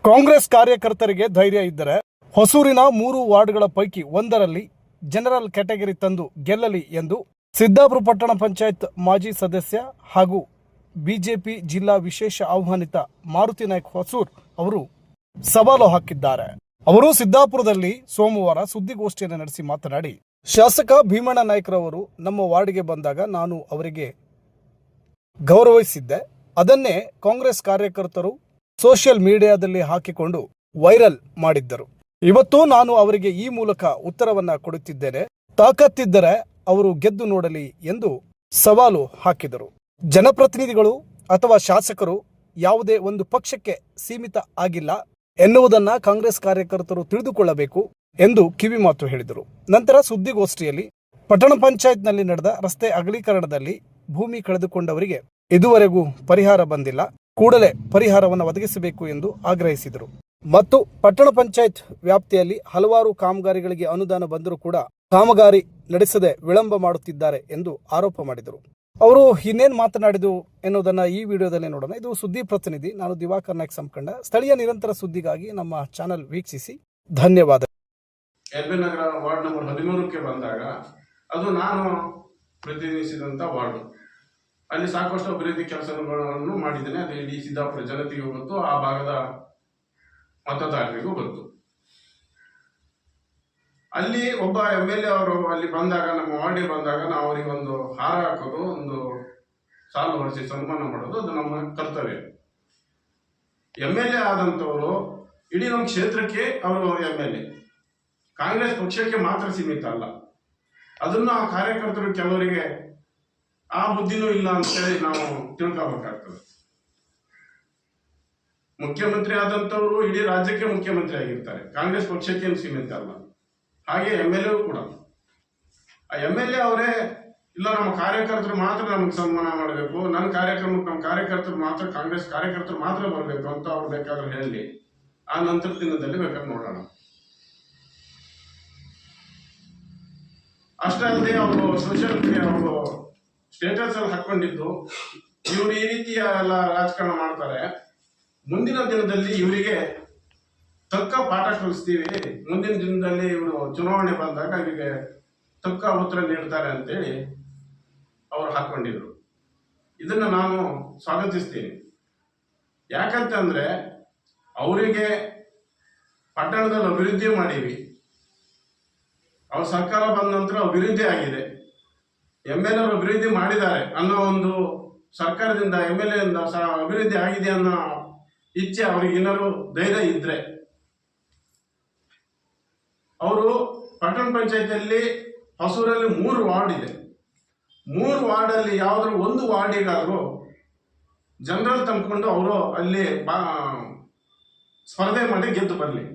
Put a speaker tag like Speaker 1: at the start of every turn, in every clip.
Speaker 1: ಕಾಂಗ್ರೆಸ್ ಕಾರ್ಯಕರ್ತರಿಗೆ ಧೈರ್ಯ ಇದ್ದರೆ ಹೊಸೂರಿನ 3 ವಾರ್ಡ್ಗಳ ಪೈಕಿ ಒಂದರಲ್ಲಿ ಜನರಲ್ ಕ್ಯಾಟಗರಿ ತಂದು ಗೆಲ್ಲಲಿ ಎಂದು ಸಿದ್ದಾಪುರ ಪಟ್ಟಣ ಪಂಚಾಯತ್ ಮಾಜಿ ಸದಸ್ಯ ಹಾಗೂ ಬಿಜೆಪಿ ಜಿಲ್ಲಾ ವಿಶೇಷ ಆಹ್ವಾನಿತ ಮಾರುತಿ ನಾಯ್ಕ ಹೊಸೂರ್ ಅವರು ಸವಾಲು ಹಾಕಿದ್ದಾರೆ. ಅವರು ಸಿದ್ದಾಪುರದಲ್ಲಿ ಸೋಮವಾರ ಸುದ್ದಿಗೋಷ್ಠಿಯನ್ನು ನಡೆಸಿ ಮಾತನಾಡಿ, ಶಾಸಕ ಭೀಮಣ್ಣ ನಾಯ್ಕರವರು ನಮ್ಮ ವಾರ್ಡ್ಗೆ ಬಂದಾಗ ನಾನು ಅವರಿಗೆ ಗೌರವಿಸಿದ್ದೆ. ಅದನ್ನೇ ಕಾಂಗ್ರೆಸ್ ಕಾರ್ಯಕರ್ತರು ಸೋಷಿಯಲ್ ಮೀಡಿಯಾದಲ್ಲಿ ಹಾಕಿಕೊಂಡು ವೈರಲ್ ಮಾಡಿದ್ದರು. ಇವತ್ತು ನಾನು ಅವರಿಗೆ ಈ ಮೂಲಕ ಉತ್ತರವನ್ನ ಕೊಡುತ್ತಿದ್ದೇನೆ. ತಾಕತ್ತಿದ್ದರೆ ಅವರು ಗೆದ್ದು ನೋಡಲಿ ಎಂದು ಸವಾಲು ಹಾಕಿದರು. ಜನಪ್ರತಿನಿಧಿಗಳು ಅಥವಾ ಶಾಸಕರು ಯಾವುದೇ ಒಂದು ಪಕ್ಷಕ್ಕೆ ಸೀಮಿತ ಆಗಿಲ್ಲ ಎನ್ನುವುದನ್ನ ಕಾಂಗ್ರೆಸ್ ಕಾರ್ಯಕರ್ತರು ತಿಳಿದುಕೊಳ್ಳಬೇಕು ಎಂದು ಕಿವಿಮಾತು ಹೇಳಿದರು. ನಂತರ ಸುದ್ದಿಗೋಷ್ಠಿಯಲ್ಲಿ ಪಟ್ಟಣ ಪಂಚಾಯತ್ನಲ್ಲಿ ನಡೆದ ರಸ್ತೆ ಅಗಲೀಕರಣದಲ್ಲಿ ಭೂಮಿ ಕಳೆದುಕೊಂಡವರಿಗೆ ಇದುವರೆಗೂ ಪರಿಹಾರ ಬಂದಿಲ್ಲ, ಕೂಡಲೇ ಪರಿಹಾರವನ್ನು ಒದಗಿಸಬೇಕು ಎಂದು ಆಗ್ರಹಿಸಿದರು. ಮತ್ತು ಪಟ್ಟಣ ಪಂಚಾಯತ್ ವ್ಯಾಪ್ತಿಯಲ್ಲಿ ಹಲವಾರು ಕಾಮಗಾರಿಗಳಿಗೆ ಅನುದಾನ ಬಂದರೂ ಕೂಡ ಕಾಮಗಾರಿ ನಡೆಸದೆ ವಿಳಂಬ ಮಾಡುತ್ತಿದ್ದಾರೆ ಎಂದು ಆರೋಪ ಮಾಡಿದರು. ಅವರು ಇನ್ನೇನು ಮಾತನಾಡಿದರು ಎನ್ನುವುದನ್ನು ಈ ವಿಡಿಯೋದಲ್ಲಿ ನೋಡೋಣ. ಇದು ಸುದ್ದಿ ಪ್ರತಿನಿಧಿ, ನಾನು ದಿವಾಕರ್ ನಾಯ್ಕ ಸಂಕಂಡ. ಸ್ಥಳೀಯ ನಿರಂತರ ಸುದ್ದಿಗಾಗಿ ನಮ್ಮ ಚಾನೆಲ್ ವೀಕ್ಷಿಸಿ. ಧನ್ಯವಾದ.
Speaker 2: ಎಲ್ ಬಿ ನಗರ ವಾರ್ಡ್ ನಂಬರ್ 13ಕ್ಕೆ ಬಂದಾಗ ಅದು ನಾನು ಪ್ರತಿನಿಧಿಸಿದಂಥ ವಾರ್ಡು. ಅಲ್ಲಿ ಸಾಕಷ್ಟು ಅಭಿವೃದ್ಧಿ ಕೆಲಸಗಳನ್ನು ಮಾಡಿದ್ದೇನೆ. ಅದು ಇಡೀ ಸಿದ್ದಾಪುರ ಜನತೆಗೂ ಗೊತ್ತು, ಆ ಭಾಗದ ಮತದಾರರಿಗೂ ಗೊತ್ತು. ಅಲ್ಲಿ ಒಬ್ಬ MLA ಅವರು ಅಲ್ಲಿ ಬಂದಾಗ, ನಮ್ಮ ವಾರ್ಡಿಗೆ ಬಂದಾಗ ನಾವು ಅವರಿಗೆ ಒಂದು ಹಾರ ಹಾಕೋದು, ಒಂದು ಸಾಲು ಹೊರಿಸಿ ಸನ್ಮಾನ ಮಾಡೋದು ಅದು ನಮ್ಮ ಕರ್ತವ್ಯ. MLA ಆದಂಥವರು ಇಡೀ ನಮ್ಮ ಕ್ಷೇತ್ರಕ್ಕೆ ಅವರು MLA, ಕಾಂಗ್ರೆಸ್ ಪಕ್ಷಕ್ಕೆ ಮಾತ್ರ ಸೀಮಿತ ಅಲ್ಲ. ಅದನ್ನು ಆ ಕಾರ್ಯಕರ್ತರು ಕೆಲವರಿಗೆ ಆ ಬುದ್ಧಿನೂ ಇಲ್ಲ ಅಂತೇಳಿ ನಾವು ತಿಳ್ಕೋಬೇಕಾಗ್ತದೆ. ಮುಖ್ಯಮಂತ್ರಿ ಆದಂಥವರು ಇಡೀ ರಾಜ್ಯಕ್ಕೆ ಮುಖ್ಯಮಂತ್ರಿ ಆಗಿರ್ತಾರೆ, ಕಾಂಗ್ರೆಸ್ ಪಕ್ಷಕ್ಕೆ ಸೀಮಿತ ಅಲ್ಲ. ಹಾಗೆ MLA ಕೂಡ ಆ MLA ಅವರೇ ಇಲ್ಲ, ನಮ್ಮ ಕಾರ್ಯಕರ್ತರು ಮಾತ್ರ ನಮಗೆ ಸನ್ಮಾನ ಮಾಡಬೇಕು, ನನ್ನ ಕಾರ್ಯಕ್ರಮಕ್ಕೆ ನಮ್ಮ ಕಾರ್ಯಕರ್ತರು ಮಾತ್ರ, ಕಾಂಗ್ರೆಸ್ ಕಾರ್ಯಕರ್ತರು ಮಾತ್ರ ಬರಬೇಕು ಅಂತ ಅವ್ರು ಬೇಕಾದ್ರೆ ಹೇಳಿ, ಆ ನಂತರ ದಿನದಲ್ಲಿ ಬೇಕಾದ್ರೆ ನೋಡೋಣ. ಅಷ್ಟೇ ಅಲ್ಲದೆ ಅವರು ಸೋಷಿಯಲ್ ಮೀಡಿಯಾ ಅವರು ಸ್ಟೇಟಸ್ ಅಲ್ಲಿ ಹಾಕೊಂಡಿದ್ದು, ಇವರು ಈ ರೀತಿಯ ಎಲ್ಲ ರಾಜಕಾರಣ ಮಾಡ್ತಾರೆ, ಮುಂದಿನ ದಿನದಲ್ಲಿ ಇವರಿಗೆ ತಕ್ಕ ಪಾಠ ಕಲಿಸ್ತೀವಿ, ಮುಂದಿನ ದಿನದಲ್ಲಿ ಇವರು ಚುನಾವಣೆ ಬಂದಾಗ ಇವರಿಗೆ ತಕ್ಕ ಉತ್ತರ ನೀಡ್ತಾರೆ ಅಂತೇಳಿ ಅವರು ಹಾಕೊಂಡಿದ್ರು. ಇದನ್ನು ನಾನು ಸ್ವಾಗತಿಸ್ತೀನಿ. ಯಾಕಂತಂದ್ರೆ ಅವರಿಗೆ ಪಟ್ಟಣದಲ್ಲಿ ಅಭಿವೃದ್ಧಿ ಮಾಡೀವಿ, ಅವ್ರ ಸರ್ಕಾರ ಬಂದ ನಂತರ ಅಭಿವೃದ್ಧಿ ಆಗಿದೆ, MLA ಅವರು ಅಭಿವೃದ್ಧಿ ಮಾಡಿದ್ದಾರೆ ಅನ್ನೋ ಒಂದು ಸರ್ಕಾರದಿಂದ MLA ಇಂದ ಅಭಿವೃದ್ಧಿ ಆಗಿದೆ ಅನ್ನೋ ಇಚ್ಛೆ ಅವ್ರಿಗೆ ಏನಾದ್ರು ಧೈರ್ಯ ಇದ್ರೆ, ಅವರು ಪಟ್ಟಣ ಪಂಚಾಯತಿಯಲ್ಲಿ ಹೊಸೂರಲ್ಲಿ 3 ವಾರ್ಡ್ ಇದೆ. 3 ವಾರ್ಡಲ್ಲಿ ಯಾವ್ದಾದ್ರು ಒಂದು ವಾರ್ಡಿಗಾದ್ರು ಜನರಲ್ ತಂದ್ಕೊಂಡು ಅವರು ಅಲ್ಲಿ ಸ್ಪರ್ಧೆ ಮಾಡಿ ಗೆದ್ದು ಬರಲಿ,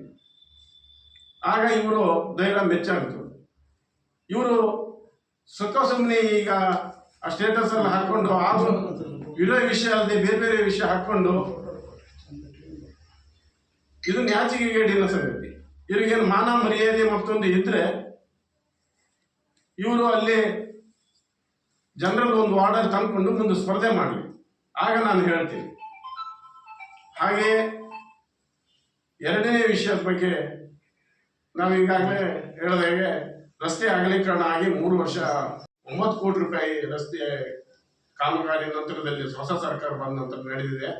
Speaker 2: ಆಗ ಇವರು ಧೈರ್ಯ ಮೆಚ್ಚಾಗ್ತದೆ. ಇವರು ಸುಮ್ಮನೆ ಈಗ ಆ ಸ್ಟೇಟಸ್ ಅಲ್ಲಿ ಹಾಕೊಂಡು ಇರೋ ವಿಷಯ ಅಲ್ಲದೆ ಬೇರೆ ಬೇರೆ ವಿಷಯ ಹಾಕೊಂಡು ಇದು ನ್ಯಾಚಿಕೆಗೇಡಿನ ಸಂಗತಿ. ಇವ್ರಿಗೇನು ಮಾನ ಮರ್ಯಾದೆ ಮತ್ತೊಂದು ಇದ್ರೆ ಇವರು ಅಲ್ಲಿ ಜನರಲ್ ಒಂದು ವಾರ್ಡಲ್ಲಿ ತಂದ್ಕೊಂಡು ಮುಂದೆ ಸ್ಪರ್ಧೆ ಮಾಡಲಿ, ಆಗ ನಾನು ಹೇಳ್ತೀನಿ. ಹಾಗೆ ಎರಡನೇ ವಿಷಯದ ಬಗ್ಗೆ ನಾವು ಈಗಾಗಲೇ ಹೇಳಿದಾಗೆ ರಸ್ತೆ ಅಗಲೀಕರಣ ಆಗಿ 3 ವರ್ಷ 9 ಕೋಟಿ ರೂಪಾಯಿ ರಸ್ತೆ ಕಾಮಗಾರಿ ನಂತರದಲ್ಲಿ ಹೊಸ ಸರ್ಕಾರ ಬಂದ ನಂತರ ನಡೆದಿದೆ.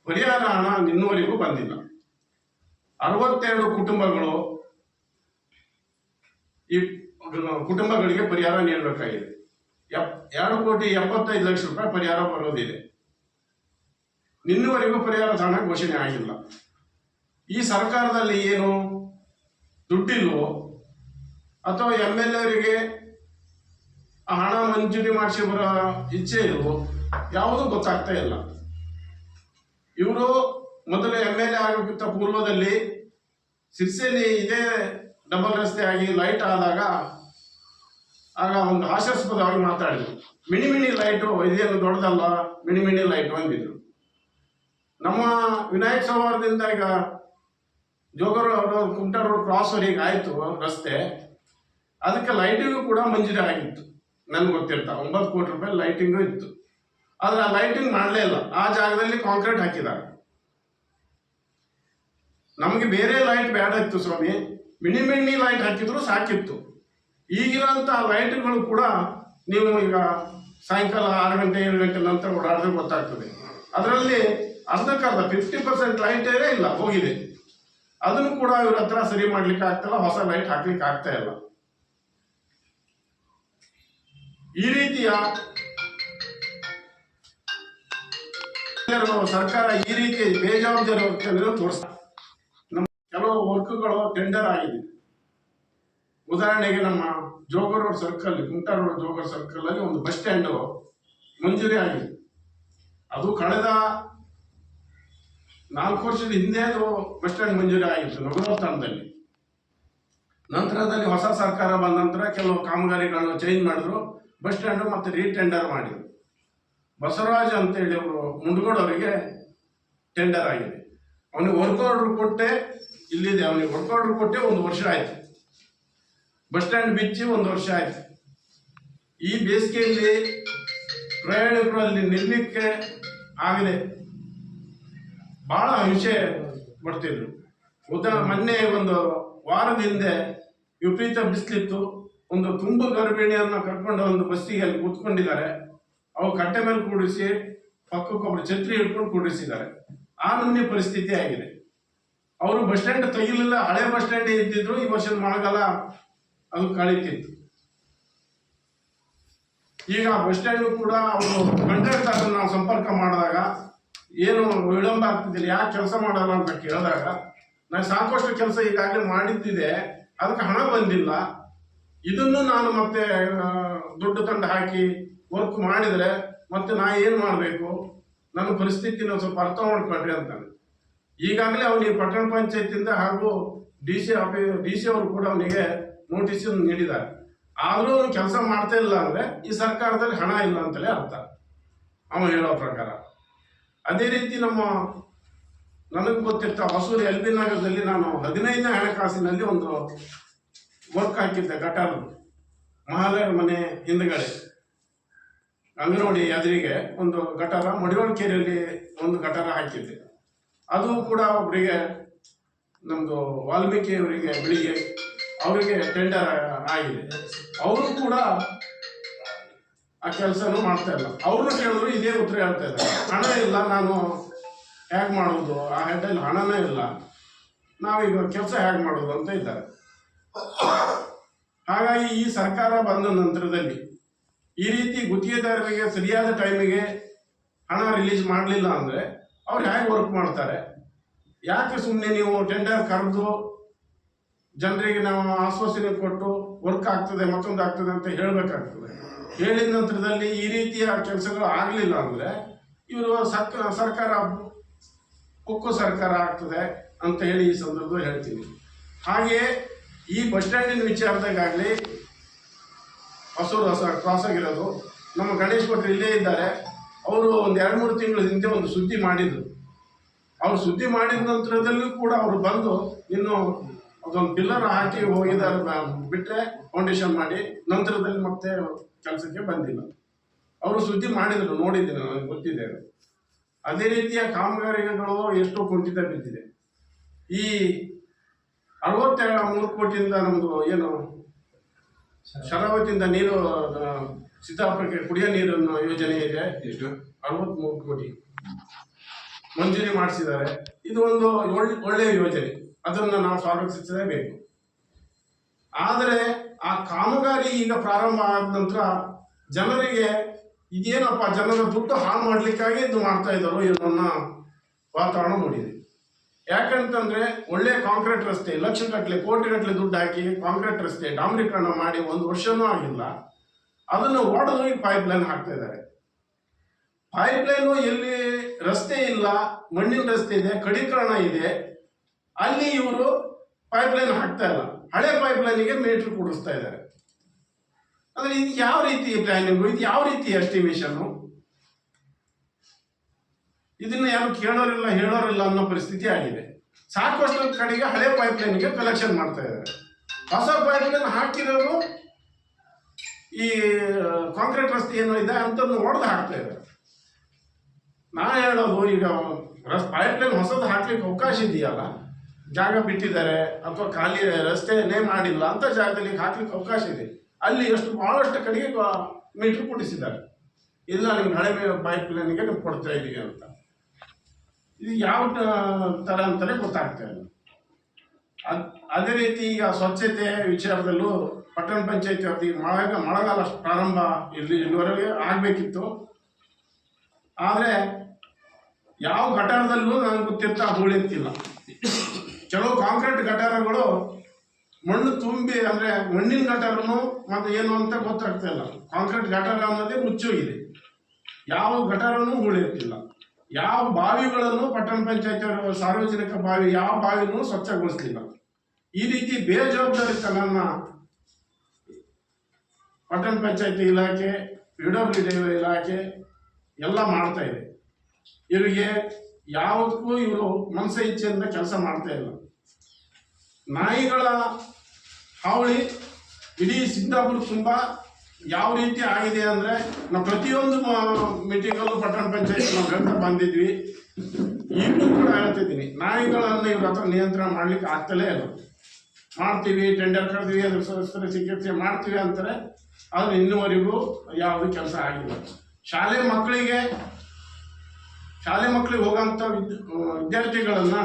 Speaker 2: ಪರಿಹಾರ ಹಣ ಇನ್ನೂವರೆಗೂ ಬಂದಿಲ್ಲ. 62 ಕುಟುಂಬಗಳು, ಈ ಕುಟುಂಬಗಳಿಗೆ ಪರಿಹಾರ ನೀಡಬೇಕಾಗಿದೆ. 2,75,00,000 ರೂಪಾಯಿ ಪರಿಹಾರ ಬರೋದಿದೆ. ಇನ್ನೂವರೆಗೂ ಪರಿಹಾರ ಹಣ ಘೋಷಣೆ ಆಗಿಲ್ಲ. ಈ ಸರ್ಕಾರದಲ್ಲಿ ಏನು ದುಡ್ಡಿಲ್ವೋ ಅಥವಾ MLA ಅವರಿಗೆ ಆ ಹಣ ಮಂಜೂರಿ ಮಾಡಿಸಿ ಬರೋ ಇಚ್ಛೆ ಇಲ್ವೋ ಯಾವುದೂ ಗೊತ್ತಾಗ್ತಾ ಇಲ್ಲ. ಇವರು ಮೊದಲು MLA ಆಗೋಕ್ಕಿಂತ ಪೂರ್ವದಲ್ಲಿ ಸಿರ್ಸೆಯಲ್ಲಿ ಇದೇ ಡಬಲ್ ರಸ್ತೆ ಆಗಿ ಲೈಟ್ ಆದಾಗ ಆಗ ಒಂದು ಹಾಸ್ಯಾಸ್ಪದವಾಗಿ ಮಾತಾಡಿದ್ರು. ಮಿನಿ ಲೈಟು ಇದೇನು ದೊಡ್ಡದಲ್ಲ, ಮಿನಿ ಲೈಟು ಅಂದಿದ್ರು. ನಮ್ಮ ವಿನಾಯಕ ಸೌಹಾರ್ದದಿಂದ ಈಗ ಜೋಗರ್ ಕುಮಟಾ ರೋಡ್ ಕ್ರಾಸ್ ವರೆಗೆ ಆಯ್ತು ರಸ್ತೆ, ಅದಕ್ಕೆ ಲೈಟಿಂಗು ಕೂಡ ಮಂಜೂರಿ ಆಗಿತ್ತು. ನನ್ಗೆ ಗೊತ್ತಿರ್ತಾ 9 ಕೋಟಿ ರೂಪಾಯಿ ಲೈಟಿಂಗು ಇತ್ತು. ಆದ್ರೆ ಆ ಲೈಟಿಂಗ್ ಮಾಡಲೇ ಇಲ್ಲ. ಆ ಜಾಗದಲ್ಲಿ ಕಾಂಕ್ರೀಟ್ ಹಾಕಿದ್ದಾರೆ. ನಮಗೆ ಬೇರೆ ಲೈಟ್ ಬೇಡ ಇತ್ತು ಸ್ವಾಮಿ, ಮಿನಿ ಲೈಟ್ ಹಾಕಿದ್ರು ಸಾಕಿತ್ತು. ಈಗಿರೋಂಥ ಲೈಟ್ಗಳು ಕೂಡ ನೀವು ಈಗ ಸಾಯಂಕಾಲ 6 ಗಂಟೆ 7 ಗಂಟೆ ನಂತರ ಓಡಾಡಿದ್ರೆ ಗೊತ್ತಾಗ್ತದೆ. ಅದರಲ್ಲಿ ಅರ್ಧಕ್ಕರ್ಧ 50% ಲೈಟೇ ಇಲ್ಲ, ಹೋಗಿದೆ. ಅದನ್ನು ಕೂಡ ಇವ್ರ ಹತ್ರ ಸರಿ ಮಾಡ್ಲಿಕ್ಕೆ ಆಗ್ತಿಲ್ಲ, ಹೊಸ ಲೈಟ್ ಹಾಕ್ಲಿಕ್ಕೆ ಆಗ್ತಾ ಇಲ್ಲ. ಈ ರೀತಿಯ ಸರ್ಕಾರ ಈ ರೀತಿ ಬೇಜವಾಬ್ದಾರಿ ವರ್ತನೆಯನ್ನು ತೋರಿಸ್ತಾ ನಮ್ಮ ಕೆಲವು ವರ್ಕ್ಗಳು ಟೆಂಡರ್ ಆಗಿದೆ. ಉದಾಹರಣೆಗೆ ನಮ್ಮ jogger road circle, Kumta road jogger circle ಅಲ್ಲಿ ಒಂದು ಬಸ್ ಸ್ಟ್ಯಾಂಡ್ ಮಂಜೂರಿ ಆಗಿದೆ. ಅದು ಕಳೆದ 4 ವರ್ಷದ ಹಿಂದೆ ಅದು ಬಸ್ ಸ್ಟ್ಯಾಂಡ್ ಮಂಜೂರಿ ಆಗಿತ್ತು ನಗರೋತ್ಥಾನದಲ್ಲಿ. ನಂತರದಲ್ಲಿ ಹೊಸ ಸರ್ಕಾರ ಬಂದ ನಂತರ ಕೆಲವು ಕಾಮಗಾರಿಗಳನ್ನು ಚೇಂಜ್ ಮಾಡಿದ್ರು, ಬಸ್ ಸ್ಟ್ಯಾಂಡ್ ಮತ್ತೆ ರೀಟೆಂಡರ್ ಮಾಡಿದ್ರು. ಬಸವರಾಜ್ ಅಂತೇಳಿ ಅವರು ಮುಂಡಗೋಡವರಿಗೆ ಟೆಂಡರ್ ಆಗಿದೆ. ಅವನಿಗೆ ವರ್ಕ್ ಆರ್ಡರ್ ಕೊಟ್ಟೆ, ಇಲ್ಲಿದೆ, ಅವನಿಗೆ ವರ್ಕ್ ಆರ್ಡರ್ ಕೊಟ್ಟೆ 1 ವರ್ಷ ಆಯ್ತು. ಬಸ್ ಸ್ಟ್ಯಾಂಡ್ ಬಿಚ್ಚಿ 1 ವರ್ಷ ಆಯ್ತು. ಈ ಬೇಸಿಗೆಯಲ್ಲಿ ಪ್ರಯಾಣಿಕರು ಅಲ್ಲಿ ನಿಲ್ಲಕ್ಕೆ ಆಗದೆ ಬಹಳ ಹಿಂಸೆ ಪಡ್ತಿದ್ರು. ಮೊನ್ನೆ ಒಂದು ವಾರದ ಹಿಂದೆ ವಿಪರೀತ ಬಿಸಿಲಿತ್ತು. ಒಂದು ತುಂಬ ಗರ್ಭಿಣಿಯನ್ನು ಕರ್ಕೊಂಡು ಒಂದು ಬಸ್ಸಿಗೆ ಅಲ್ಲಿ ಕೂತ್ಕೊಂಡಿದ್ದಾರೆ. ಅವ್ರು ಕಟ್ಟೆ ಮೇಲೆ ಕೂಡಿಸಿ ಪಕ್ಕಕ್ಕೊಬ್ಬರು ಛತ್ರಿ ಹಿಡ್ಕೊಂಡು ಕೂಡಿಸಿದ್ದಾರೆ. ಆ ನಮೂನೆ ಪರಿಸ್ಥಿತಿ ಆಗಿದೆ. ಅವರು ಬಸ್ ಸ್ಟ್ಯಾಂಡ್ ತೆಗಿಲಿಲ್ಲ, ಹಳೆ ಬಸ್ ಸ್ಟ್ಯಾಂಡ್ ಇದ್ದಿದ್ರು. ಈ ವರ್ಷದ ಮಳೆಗಾಲ ಅದು ಕಳೀತಿತ್ತು. ಈಗ ಬಸ್ ಸ್ಟ್ಯಾಂಡ್ ಕೂಡ ಅವರು ಕಂಡಕ್ಟರ್ ನಾವು ಸಂಪರ್ಕ ಮಾಡಿದಾಗ ಏನು ವಿಳಂಬ ಆಗ್ತಿದ್ದಿಲ್ಲ, ಯಾಕೆ ಕೆಲಸ ಮಾಡಲ್ಲ ಅಂತ ಕೇಳಿದಾಗ ನಾನು ಸಾಕಷ್ಟು ಕೆಲಸ ಈಗಾಗಲೇ ಮಾಡಿದ್ದಿದೆ, ಅದಕ್ಕೆ ಹಣ ಬಂದಿಲ್ಲ, ಇದನ್ನು ನಾನು ಮತ್ತೆ ದುಡ್ಡು ತಂಡ ಹಾಕಿ ವರ್ಕ್ ಮಾಡಿದರೆ ಮತ್ತೆ ನಾ ಏನು ಮಾಡಬೇಕು, ನನ್ನ ಪರಿಸ್ಥಿತಿನ ಸ್ವಲ್ಪ ಅರ್ಥ ಮಾಡ್ಕೊಳ್ರಿ ಅಂತಾನೆ. ಈಗಾಗಲೇ ಅವನಿಗೆ ಪಟ್ಟಣ ಪಂಚಾಯತಿಂದ ಹಾಗೂ ಡಿ ಸಿ ಅವರು ಕೂಡ ಅವನಿಗೆ ನೋಟಿಸ್ ನೀಡಿದ್ದಾರೆ. ಆದರೂ ಅವನು ಕೆಲಸ ಮಾಡ್ತಾ ಇಲ್ಲ ಅಂದರೆ ಈ ಸರ್ಕಾರದಲ್ಲಿ ಹಣ ಇಲ್ಲ ಅಂತಲೇ ಅರ್ಥ, ಅವನು ಹೇಳೋ ಪ್ರಕಾರ. ಅದೇ ರೀತಿ ನನಗೆ ಗೊತ್ತಿರ್ತ ಹೊಸೂರು ಎಲ್ ಬಿ ನಗರದಲ್ಲಿ ನಾನು 15ನೇ ಹಣಕಾಸಿನಲ್ಲಿ ಒಂದು ವರ್ಕ್ ಹಾಕಿದ್ದೆ. ಗಟಾರ ಮಹಾಲಯರ ಮನೆ ಹಿಂದ್ಗಡೆ ಅಂಗನವಾಡಿ ಎದುರಿಗೆ ಒಂದು ಗಟಾರ, ಮಡಿವಾಳಕೆರೆಯಲ್ಲಿ ಒಂದು ಗಟಾರ ಹಾಕಿದ್ದೆ. ಅದು ಕೂಡ ಒಬ್ಬರಿಗೆ ನಮ್ಮದು ವಾಲ್ಮೀಕಿ ಅವರಿಗೆ ಬೆಳಿಗ್ಗೆ ಅವರಿಗೆ ಟೆಂಡರ್ ಆಗಿದೆ. ಅವರು ಕೂಡ ಆ ಕೆಲಸನೂ ಮಾಡ್ತಾ ಇಲ್ಲ. ಅವ್ರನ್ನ ಕೇಳಿದ್ರು ಇದೇ ಉತ್ತರ ಹೇಳ್ತಾ ಇದ್ದಾರೆ, ಹಣ ಇಲ್ಲ, ನಾನು ಹೇಗೆ ಮಾಡೋದು, ಆ ಹೆಡ್ಡಲ್ಲಿ ಹಣನೇ ಇಲ್ಲ, ನಾವೀಗ ಕೆಲಸ ಹೇಗೆ ಮಾಡೋದು ಅಂತ ಇದ್ದಾರೆ. ಹಾಗಾಗಿ ಈ ಸರ್ಕಾರ ಬಂದ ನಂತರದಲ್ಲಿ ಈ ರೀತಿ ಗುತ್ತಿಗೆದಾರರಿಗೆ ಸರಿಯಾದ ಟೈಮಿಗೆ ಹಣ ರಿಲೀಸ್ ಮಾಡಲಿಲ್ಲ ಅಂದರೆ ಅವ್ರು ಹೇಗೆ ವರ್ಕ್ ಮಾಡ್ತಾರೆ? ಯಾಕೆ ಸುಮ್ಮನೆ ನೀವು ಟೆಂಡರ್ ಕರೆದು ಜನರಿಗೆ ನಾವು ಆಶ್ವಾಸನೆ ಕೊಟ್ಟು ವರ್ಕ್ ಆಗ್ತದೆ ಮತ್ತೊಂದು ಆಗ್ತದೆ ಅಂತ ಹೇಳಬೇಕಾಗ್ತದೆ. ಹೇಳಿದ ನಂತರದಲ್ಲಿ ಈ ರೀತಿಯ ಕೆಲಸಗಳು ಆಗಲಿಲ್ಲ ಅಂದರೆ ಇವರು ಸರ್ಕಾರ ಕುಕ್ಕು ಸರ್ಕಾರ ಆಗ್ತದೆ ಅಂತ ಹೇಳಿ ಈ ಸಂದರ್ಭದಲ್ಲಿ ಹೇಳ್ತೀನಿ. ಹಾಗೆಯೇ ಈ ಬಸ್ ಸ್ಟ್ಯಾಂಡಿನ ವಿಚಾರದಾಗಲಿ ಹೊಸೂರು ಕ್ರಾಸ್ ಆಗಿರೋದು, ನಮ್ಮ ಗಣೇಶ್ ಭಟ್ರು ಇಲ್ಲೇ ಇದ್ದಾರೆ. ಅವರು ಒಂದು 2-3 ತಿಂಗಳ ಹಿಂದೆ ಒಂದು ಸುದ್ದಿ ಮಾಡಿದರು. ಅವ್ರು ಸುದ್ದಿ ಮಾಡಿದ ನಂತರದಲ್ಲೂ ಕೂಡ ಅವರು ಬಂದು ಇನ್ನು ಅದೊಂದು ಪಿಲ್ಲರ್ ಹಾಕಿ ಹೋಗಿದ್ದಾರೆ, ಬಿಟ್ಟರೆ ಫೌಂಡೇಶನ್ ಮಾಡಿ ನಂತರದಲ್ಲಿ ಮತ್ತೆ ಕೆಲಸಕ್ಕೆ ಬಂದಿಲ್ಲ. ಅವರು ಸುದ್ದಿ ಮಾಡಿದರು, ನೋಡಿದ್ದೀನಿ, ನನಗೆ ಗೊತ್ತಿದೆ. ಅದೇ ರೀತಿಯ ಕಾಮಗಾರಿಗಳು ಎಷ್ಟೋ ಕುಂಠಿತ ಬಿದ್ದಿದೆ. ಈ 63 ಕೋಟಿಯಿಂದ ನಮ್ಮದು ಏನು ಶರಾವತಿಯಿಂದ ನೀರು ಸಿದ್ದಾಪುರಕ್ಕೆ ಕುಡಿಯೋ ನೀರಿನ ಯೋಜನೆ ಇದೆ, ಎಷ್ಟು 63 ಕೋಟಿ ಮಂಜೂರಿ ಮಾಡಿಸಿದ್ದಾರೆ. ಇದು ಒಂದು ಒಳ್ಳೆಯ ಯೋಜನೆ, ಅದನ್ನು ನಾವು ಸ್ವಾಗತಿಸಲೇಬೇಕು. ಆದರೆ ಆ ಕಾಮಗಾರಿ ಈಗ ಪ್ರಾರಂಭ ಆದ ನಂತರ ಜನರಿಗೆ ಇದೇನಪ್ಪ, ಜನರ ದುಡ್ಡು ಹಾಳು ಮಾಡಲಿಕ್ಕಾಗಿ ಇದು ಮಾಡ್ತಾ ಇದ್ದಾರೋ ಅನ್ನೋ ವಾತಾವರಣ ಮೂಡಿದೆ. ಯಾಕಂತಂದ್ರೆ ಒಳ್ಳೆ ಕಾಂಕ್ರೀಟ್ ರಸ್ತೆ, ಲಕ್ಷಗಟ್ಟಲೆ ಕೋಟಿಗಟ್ಟಲೆ ದುಡ್ಡು ಹಾಕಿ ಕಾಂಕ್ರೀಟ್ ರಸ್ತೆ ಡಾಂಬರೀಕರಣ ಮಾಡಿ 1 ವರ್ಷನೂ ಆಗಿಲ್ಲ, ಅದನ್ನು ಒಡೆದು ಈ ಪೈಪ್ಲೈನ್ ಹಾಕ್ತಾ ಇದ್ದಾರೆ. ಪೈಪ್ಲೈನು ಎಲ್ಲಿ ರಸ್ತೆ ಇಲ್ಲ, ಮಣ್ಣಿನ ರಸ್ತೆ ಇದೆ, ಕಡೀಕರಣ ಇದೆ, ಅಲ್ಲಿ ಇವರು ಪೈಪ್ಲೈನ್ ಹಾಕ್ತಾ ಇಲ್ಲ, ಹಳೆ ಪೈಪ್ಲೈನಿಗೆ ಮೀಟರ್ ಕೂಡಿಸ್ತಾ ಇದ್ದಾರೆ. ಅಂದ್ರೆ ಇದು ಯಾವ ರೀತಿ ಪ್ಲಾನಿಂಗು, ಇದು ಯಾವ ರೀತಿ ಎಸ್ಟಿಮೇಷನ್ನು? ಇದನ್ನ ಯಾರು ಕೇಳೋರಿಲ್ಲ ಹೇಳೋರಿಲ್ಲ ಅನ್ನೋ ಪರಿಸ್ಥಿತಿ ಆಗಿದೆ. ಸಾಕಷ್ಟು ಕಡೆಗೆ ಹಳೆ ಪೈಪ್ಲೈನ್ಗೆ ಕಲೆಕ್ಷನ್ ಮಾಡ್ತಾ ಇದ್ದಾರೆ. ಹೊಸ ಪೈಪ್ಲೈನ್ ಹಾಕಿರೋದು ಈ ಕಾಂಕ್ರೀಟ್ ರಸ್ತೆ ಏನೋ ಇದೆ ಅಂತಂದು ಹೊಡೆದು ಹಾಕ್ತಾ ಇದ್ದಾರೆ. ನಾ ಹೇಳೋದು, ಈಗ ಪೈಪ್ಲೈನ್ ಹೊಸದು ಹಾಕ್ಲಿಕ್ಕೆ ಅವಕಾಶ ಇದೆಯಲ್ಲ, ಜಾಗ ಬಿಟ್ಟಿದ್ದಾರೆ ಅಥವಾ ಖಾಲಿ ರಸ್ತೆಯನ್ನೇ ಮಾಡಿಲ್ಲ ಅಂತ ಜಾಗದಲ್ಲಿ ಹಾಕ್ಲಿಕ್ಕೆ ಅವಕಾಶ ಇದೆ. ಅಲ್ಲಿ ಬಹಳಷ್ಟು ಕಡೆಗೆ ಮೀಟರ್ ಕೊಡಿಸಿದ್ದಾರೆ. ಇಲ್ಲ ನಿಮ್ಗೆ ಹಳೆ ಪೈಪ್ ಲೈನ್ಗೆ ನೀವು ಕೊಡ್ತಾ ಇದೀವಿ ಅಂತ. ಇದು ಯಾವ ತರ ಅಂತಾನೆ ಗೊತ್ತಾಗ್ತಾ ಇಲ್ಲ. ಅದೇ ರೀತಿ ಈಗ ಸ್ವಚ್ಛತೆ ವಿಚಾರದಲ್ಲೂ ಪಟ್ಟಣ ಪಂಚಾಯತಿ ಅವಧಿ ಮಳೆಗಾಲ ಪ್ರಾರಂಭ ಇಲ್ಲಿವರೆಗೆ ಆಗ್ಬೇಕಿತ್ತು. ಆದ್ರೆ ಯಾವ ಗಟಾರದಲ್ಲೂ ನನಗೆ ಗೊತ್ತಿರ್ತಾ ಧೂಳು ಎತ್ತಿಲ್ಲ. ಕೆಲವು ಕಾಂಕ್ರೀಟ್ ಗಟಾರಗಳು ಮಣ್ಣು ತುಂಬಿ ಅಂದ್ರೆ ಮಣ್ಣಿನ ಗಟಾರನು ಮತ್ತೆ ಏನು ಅಂತ ಗೊತ್ತಾಗ್ತಾ ಇಲ್ಲ. ಕಾಂಕ್ರೀಟ್ ಗಟಾರ ಅನ್ನೋದೇ ಮುಚ್ಚೋಗಿದೆ. ಯಾವ ಗಟಾರನು ಹೂಳೆತ್ತಿಲ್ಲ. ಯಾವ ಬಾವಿಗಳನ್ನು ಪಟ್ಟಣ ಪಂಚಾಯತ್ ಸಾರ್ವಜನಿಕ ಬಾವಿ ಯಾವ ಬಾವಿನೂ ಸ್ವಚ್ಛಗೊಳಿಸಲಿಲ್ಲ. ಈ ರೀತಿ ಬೇಜವಾಬ್ದಾರಿತನನ್ನ ಪಟ್ಟಣ ಪಂಚಾಯತಿ ಇಲಾಖೆ, PWD ಇಲಾಖೆ ಎಲ್ಲ ಮಾಡ್ತಾ ಇದೆ. ಇವರಿಗೆ ಯಾವುದಕ್ಕೂ ಇವರು ಮನಸ ಇಚ್ಛೆಯಿಂದ ಕೆಲಸ ಮಾಡ್ತಾ ಇಲ್ಲ. ನಾಯಿಗಳ ಹಾವಳಿ ಇಡೀ ಸಿದ್ದಾಪುರ ತುಂಬಾ ಯಾವ ರೀತಿ ಆಗಿದೆ ಅಂದ್ರೆ, ನಾವು ಪ್ರತಿಯೊಂದು ಮೀಟಿಂಗಲ್ಲೂ ಪಟ್ಟಣ ಪಂಚಾಯತ್ ನಾವು ಹೇಳ್ತಾ ಬಂದಿದ್ವಿ. ಈಗಲೂ ಕೂಡ ಹೇಳ್ತಿದ್ದೀನಿ, ನಾಯಿಗಳನ್ನು ಇವ್ರ ಹತ್ರ ನಿಯಂತ್ರಣ ಮಾಡ್ಲಿಕ್ಕೆ ಆಗ್ತಲೇ ಇಲ್ಲ. ಮಾಡ್ತೀವಿ, ಟೆಂಡರ್ ಕರೆದ್ವಿ, ಅದ್ರ ಚಿಕಿತ್ಸೆ ಮಾಡ್ತೀವಿ ಅಂತಾರೆ. ಆದ್ರೆ ಇನ್ನುವರೆಗೂ ಯಾವುದು ಕೆಲಸ ಆಗಿಲ್ಲ. ಶಾಲೆ ಮಕ್ಕಳಿಗೆ ಹೋಗೋಂಥ ವಿದ್ಯಾರ್ಥಿಗಳನ್ನ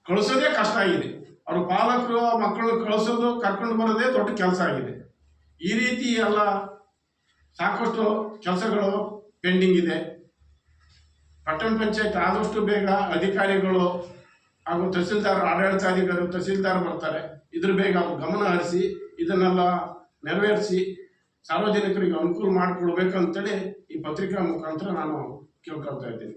Speaker 2: ಕಳಿಸೋದೇ ಕಷ್ಟ ಆಗಿದೆ. ಅವ್ರ ಪಾಲಕರು ಮಕ್ಕಳು ಕಳಿಸೋದು ಕರ್ಕೊಂಡು ಬರೋದೇ ದೊಡ್ಡ ಕೆಲಸ ಆಗಿದೆ. ಈ ರೀತಿ ಎಲ್ಲ ಸಾಕಷ್ಟು ಕೆಲಸಗಳು ಪೆಂಡಿಂಗ್ ಇದೆ. ಪಟ್ಟಣ ಪಂಚಾಯತ್ ಆದಷ್ಟು ಬೇಗ ಅಧಿಕಾರಿಗಳು ಹಾಗೂ ತಹಸೀಲ್ದಾರ್, ಆಡಳಿತಾಧಿಕಾರಿ ತಹಸೀಲ್ದಾರ್ ಬರ್ತಾರೆ. ಇದ್ರ ಬೇಗ ಗಮನ ಹರಿಸಿ ಇದನ್ನೆಲ್ಲ ನೆರವೇರಿಸಿ ಸಾರ್ವಜನಿಕರಿಗೆ ಅನುಕೂಲ ಮಾಡಿಕೊಡ್ಬೇಕಂತೇಳಿ ಈ ಪತ್ರಿಕಾ ಮುಖಾಂತರ ನಾನು ಕೇಳ್ಕೊಳ್ತಾ ಇದ್ದೀನಿ.